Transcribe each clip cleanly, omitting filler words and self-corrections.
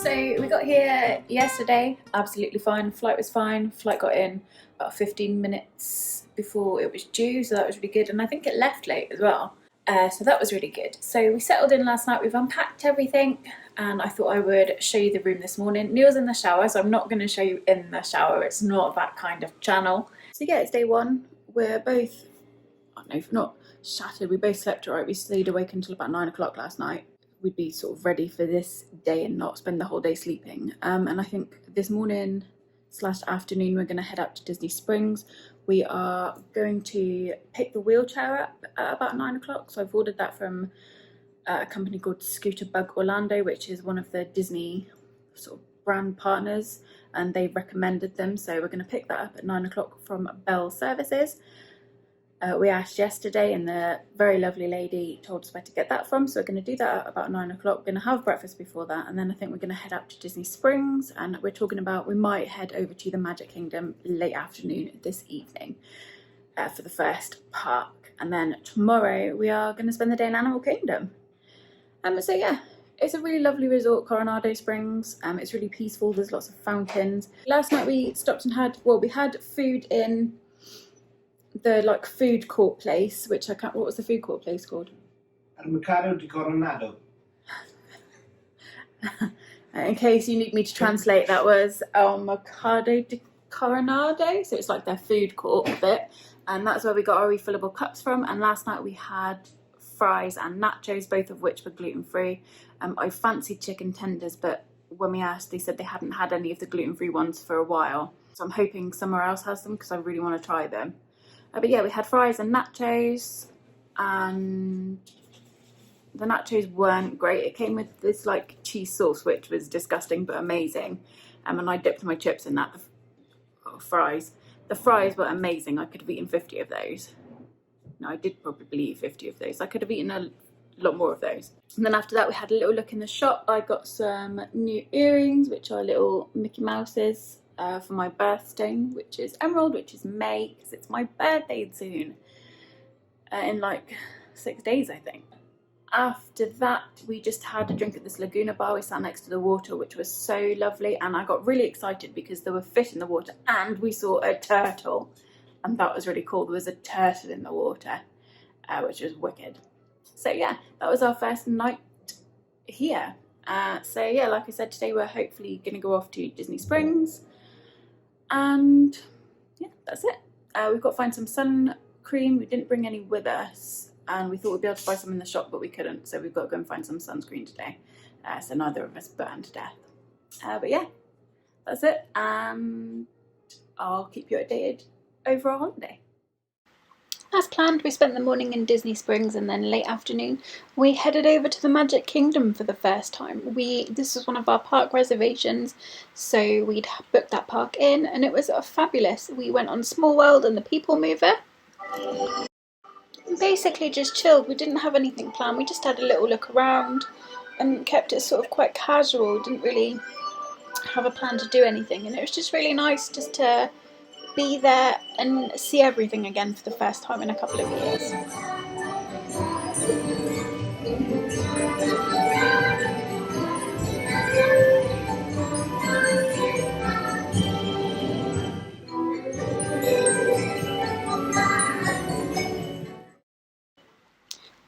So we got here yesterday, absolutely fine. Flight was fine. Flight got in about 15 minutes before it was due, so that was really good. And I think it left late as well, so that was really good. So we settled in last night. We've unpacked everything, and I thought I would show you the room this morning. Neil's in the shower, so I'm not going to show you in the shower. It's not that kind of channel. So yeah, it's day one. We're both, I don't know, if not shattered, we both slept alright. We stayed awake until about 9 o'clock last night. We'd be sort of ready for this day and not spend the whole day sleeping. And I think this morning / afternoon we're going to head up to Disney Springs. We are going to pick the wheelchair up at about 9 o'clock. So I've ordered that from a company called Scooter Bug Orlando, which is one of the Disney sort of brand partners, and they recommended them. So we're going to pick that up at 9 o'clock from Bell Services. We asked yesterday and the very lovely lady told us where to get that from, so we're going to do that at about 9 o'clock. We're going to have breakfast before that, and then I think we're going to head up to Disney Springs, and we're talking about we might head over to the Magic Kingdom late afternoon this evening for the first park, and then tomorrow we are going to spend the day in Animal Kingdom. So yeah, it's a really lovely resort, Coronado Springs. It's really peaceful. There's lots of fountains. Last night we stopped and had food in the food court place, which I can't. What was the food court place called? El Mercado de Coronado. In case you need me to translate, that was El Mercado de Coronado. So it's like their food court bit, and that's where we got our refillable cups from. And last night we had fries and nachos, both of which were gluten-free. I fancied chicken tenders, but when we asked, they said they hadn't had any of the gluten-free ones for a while. So I'm hoping somewhere else has them because I really want to try them. But yeah, we had fries and nachos, and the nachos weren't great. It came with this cheese sauce, which was disgusting but amazing. And I dipped my chips in that. Fries. The fries were amazing. I could have eaten 50 of those. No, I did probably eat 50 of those. I could have eaten a lot more of those. And then after that, we had a little look in the shop. I got some new earrings, which are little Mickey Mouses. For my birthstone, which is Emerald, which is May, because it's my birthday soon, in 6 days I think. After that we just had a drink at this Laguna bar. We sat next to the water, which was so lovely, and I got really excited because there were fish in the water and we saw a turtle, and that was really cool. There was a turtle in the water, which was wicked. So yeah, that was our first night here. So yeah, like I said, today we're hopefully going to go off to Disney Springs. And yeah, that's it. We've got to find some sun cream. We didn't bring any with us, and we thought we'd be able to buy some in the shop, but we couldn't, so we've got to go and find some sunscreen today. So neither of us burned to death. But yeah, that's it, and I'll keep you updated over our holiday. As planned, we spent the morning in Disney Springs, and then late afternoon we headed over to the Magic Kingdom for the first time. This was one of our park reservations, so we'd booked that park in, and it was fabulous. We went on Small World and the People Mover. Basically just chilled. We didn't have anything planned. We just had a little look around and kept it sort of quite casual. Didn't really have a plan to do anything, and it was just really nice just to be there and see everything again for the first time in a couple of years.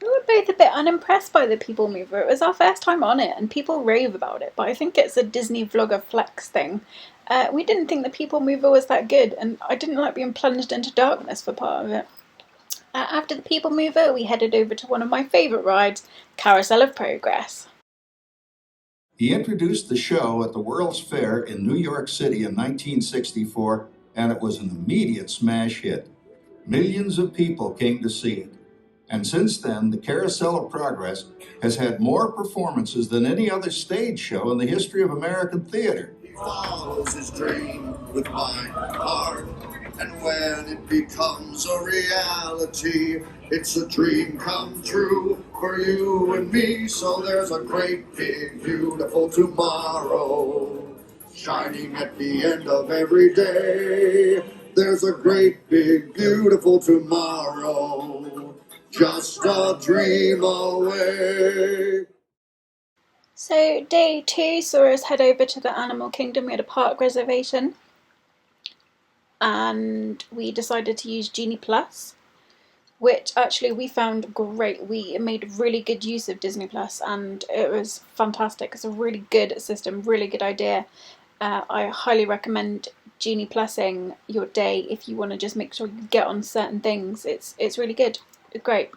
We were both a bit unimpressed by the People Mover. It was our first time on it, and people rave about it, but I think it's a Disney vlogger flex thing. We didn't think the People Mover was that good, and I didn't like being plunged into darkness for part of it. After the People Mover, we headed over to one of my favourite rides, Carousel of Progress. He introduced the show at the World's Fair in New York City in 1964, and it was an immediate smash hit. Millions of people came to see it. And since then, the Carousel of Progress has had more performances than any other stage show in the history of American theater. He follows his dream with my heart, and when it becomes a reality, it's a dream come true for you and me. So there's a great big beautiful tomorrow shining at the end of every day. There's a great big beautiful tomorrow, just a dream away. So day 2 saw us head over to the Animal Kingdom. We had a park reservation and we decided to use Genie Plus, which actually we found great. We made really good use of Disney Plus and it was fantastic. It's a really good system, really good idea. I highly recommend Genie Plusing your day if you want to just make sure you get on certain things. It's really good. It's great.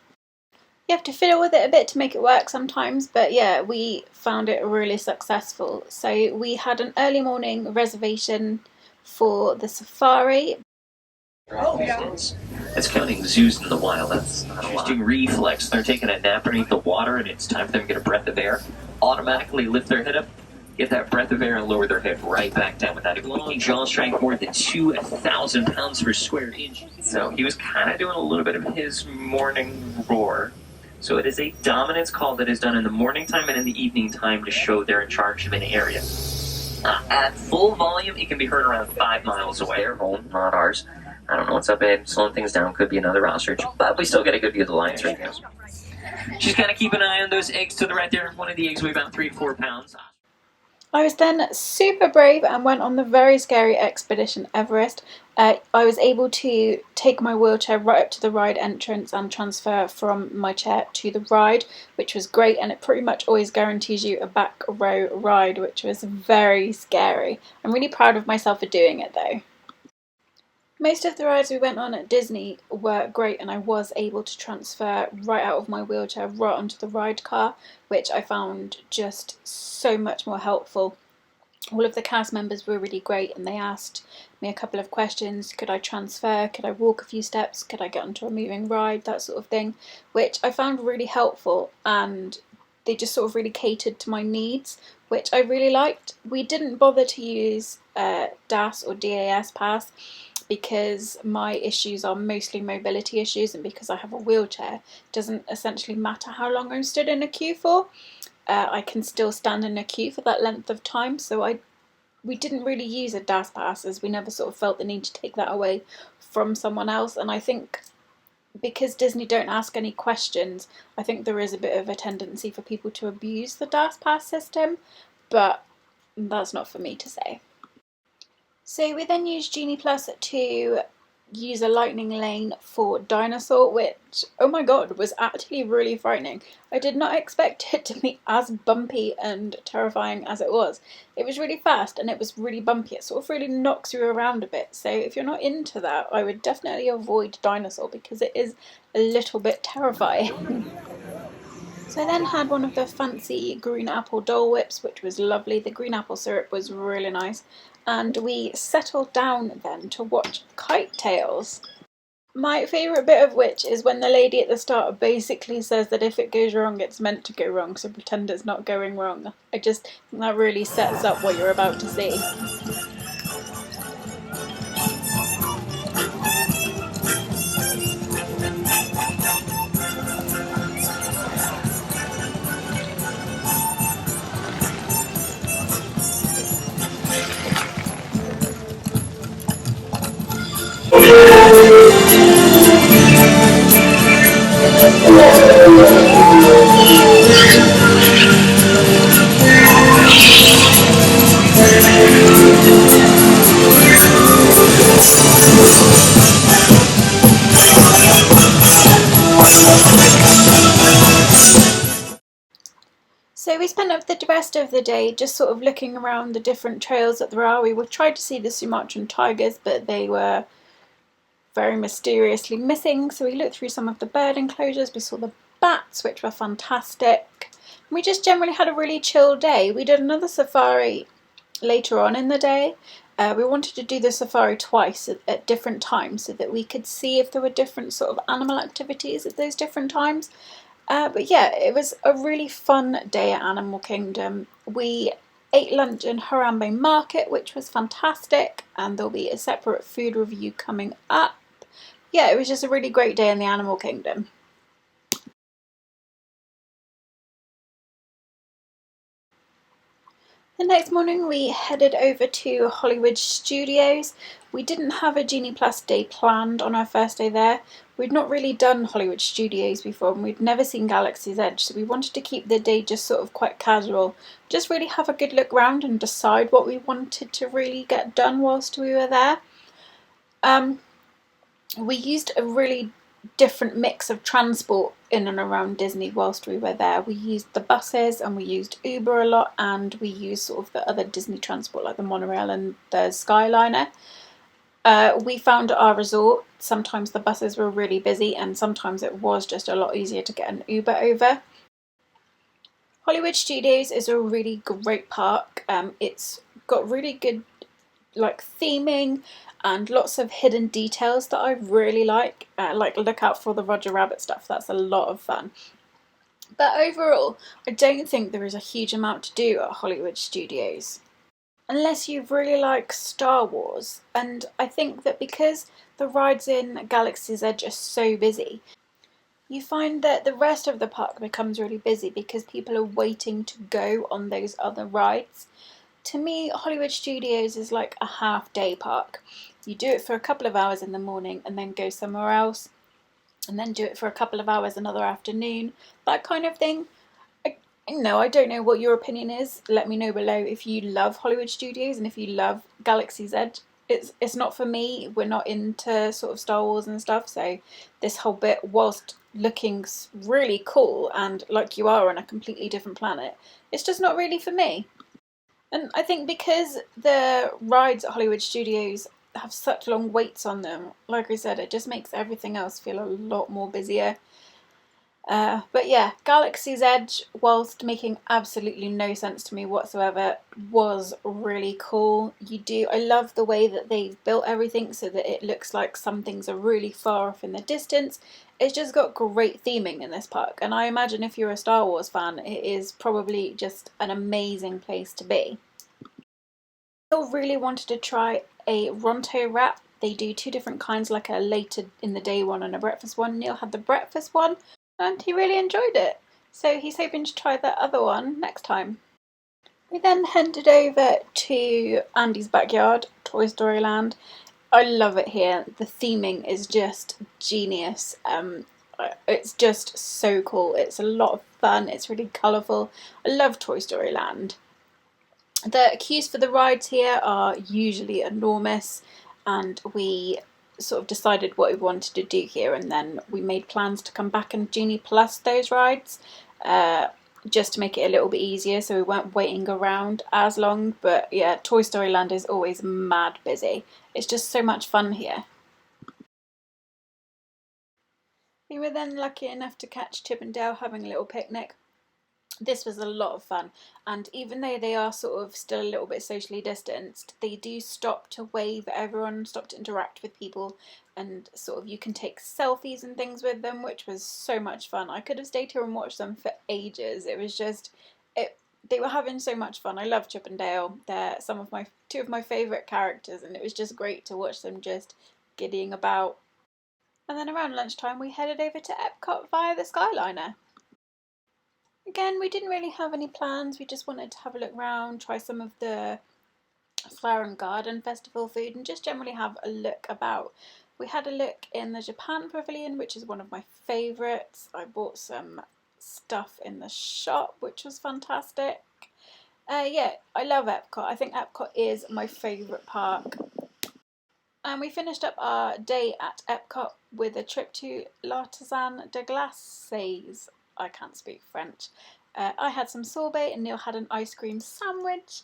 You have to fiddle with it a bit to make it work sometimes, but yeah, we found it really successful. So we had an early morning reservation for the safari. Oh, yeah. It's counting zoos in the wild. That's not a lot. Interesting reflex. They're taking a nap underneath the water, and it's time for them to get a breath of air. Automatically lift their head up, get that breath of air, and lower their head right back down without it. Long jaw strength, more than 2,000 pounds per square inch. So he was kind of doing a little bit of his morning roar. So it is a dominance call that is done in the morning time and in the evening time to show they're in charge of an area. At full volume, it can be heard around 5 miles away. Their home, not ours. I don't know what's up, babe. Slowing things down. Could be another ostrich. But we still get a good view of the lions right now. She's kind of keeping an eye on those eggs to the right there. One of the eggs weighs about 3 to 4 pounds. I was then super brave and went on the very scary expedition Everest. I was able to take my wheelchair right up to the ride entrance and transfer from my chair to the ride, which was great, and it pretty much always guarantees you a back row ride, which was very scary. I'm really proud of myself for doing it though. Most of the rides we went on at Disney were great, and I was able to transfer right out of my wheelchair right onto the ride car, which I found just so much more helpful. All of the cast members were really great and they asked me a couple of questions. Could I transfer? Could I walk a few steps? Could I get onto a moving ride? That sort of thing, which I found really helpful, and they just sort of really catered to my needs, which I really liked. We didn't bother to use DAS or DAS pass because my issues are mostly mobility issues, and because I have a wheelchair, it doesn't essentially matter how long I'm stood in a queue for. I can still stand in a queue for that length of time, so we didn't really use a DAS pass as we never sort of felt the need to take that away from someone else. And I think because Disney don't ask any questions, I think there is a bit of a tendency for people to abuse the DAS pass system, but that's not for me to say. So we then used Genie Plus to use a lightning lane for Dinosaur, which, oh my god, was actually really frightening. I did not expect it to be as bumpy and terrifying as it was. It was really fast and it was really bumpy. It sort of really knocks you around a bit. So if you're not into that, I would definitely avoid Dinosaur because it is a little bit terrifying. So I then had one of the fancy green apple Dole Whips, which was lovely. The green apple syrup was really nice. And we settled down then to watch Kite Tales. My favourite bit of which is when the lady at the start basically says that if it goes wrong, it's meant to go wrong, so pretend it's not going wrong. I just think that really sets up what you're about to see. So we spent up the rest of the day just sort of looking around the different trails that there are. We tried to see the Sumatran tigers, but they were very mysteriously missing. So we looked through some of the bird enclosures. We saw the bats, which were fantastic. And we just generally had a really chill day. We did another safari later on in the day. We wanted to do the safari twice at different times so that we could see if there were different sort of animal activities at those different times. But yeah, it was a really fun day at Animal Kingdom. We ate lunch in Harambe Market, which was fantastic, and there'll be a separate food review coming up. Yeah, it was just a really great day in the Animal Kingdom. The next morning we headed over to Hollywood Studios. We didn't have a Genie Plus day planned on our first day there. We'd not really done Hollywood Studios before, and we'd never seen Galaxy's Edge, so we wanted to keep the day just sort of quite casual, just really have a good look around and decide what we wanted to really get done whilst we were there. We used a really different mix of transport in and around Disney whilst we were there. We used the buses and we used Uber a lot, and we used sort of the other Disney transport like the monorail and the Skyliner. We found at our resort sometimes the buses were really busy and sometimes it was just a lot easier to get an Uber over. Hollywood Studios is a really great park. It's got really good like theming and lots of hidden details that I really like look out for the Roger Rabbit stuff. That's a lot of fun. But overall, I don't think there is a huge amount to do at Hollywood Studios, unless you really like Star Wars. And I think that because the rides in Galaxy's Edge are so busy, you find that the rest of the park becomes really busy because people are waiting to go on those other rides. To me, Hollywood Studios is like a half-day park. You do it for a couple of hours in the morning and then go somewhere else, and then do it for a couple of hours another afternoon, that kind of thing. I don't know what your opinion is. Let me know below if you love Hollywood Studios and if you love Galaxy's Edge. It's not for me. We're not into sort of Star Wars and stuff, so this whole bit, whilst looking really cool and like you are on a completely different planet, it's just not really for me. And I think because the rides at Hollywood Studios have such long waits on them, like I said, it just makes everything else feel a lot more busier. But yeah, Galaxy's Edge, whilst making absolutely no sense to me whatsoever, was really cool. I love the way that they've built everything so that it looks like some things are really far off in the distance. It's just got great theming in this park, and I imagine if you're a Star Wars fan, it is probably just an amazing place to be. I really wanted to try a Ronto wrap. They do two different kinds, like a later in the day one and a breakfast one. Neil had the breakfast one and he really enjoyed it, so he's hoping to try the other one next time. We then headed over to Andy's backyard, Toy Story Land. I love it here. The theming is just genius. It's just so cool. It's a lot of fun. It's really colourful. I love Toy Story Land. The queues for the rides here are usually enormous, and we sort of decided what we wanted to do here, and then we made plans to come back and Genie Plus those rides just to make it a little bit easier, so we weren't waiting around as long. But yeah, Toy Story Land is always mad busy. It's just so much fun here. We were then lucky enough to catch Chip and Dale having a little picnic. This was a lot of fun, and even though they are sort of still a little bit socially distanced, they do stop to wave at everyone, stop to interact with people, and sort of you can take selfies and things with them, which was so much fun. I could have stayed here and watched them for ages. It was just, they were having so much fun. I love Chip and Dale. They're two of my favourite characters, and it was just great to watch them just giddying about. And then around lunchtime we headed over to Epcot via the Skyliner. Again, we didn't really have any plans. We just wanted to have a look around, try some of the Flower and Garden Festival food, and just generally have a look about. We had a look in the Japan Pavilion, which is one of my favourites. I bought some stuff in the shop, which was fantastic. Yeah, I love Epcot. I think Epcot is my favourite park. And we finished up our day at Epcot with a trip to L'Artisan de Glaces. I can't speak French. I had some sorbet and Neil had an ice cream sandwich.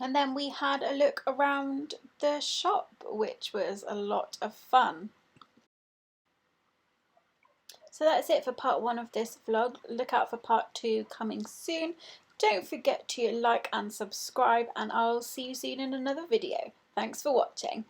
And then we had a look around the shop, which was a lot of fun. So that's it for part 1 of this vlog. Look out for part 2 coming soon. Don't forget to like and subscribe, and I'll see you soon in another video. Thanks for watching.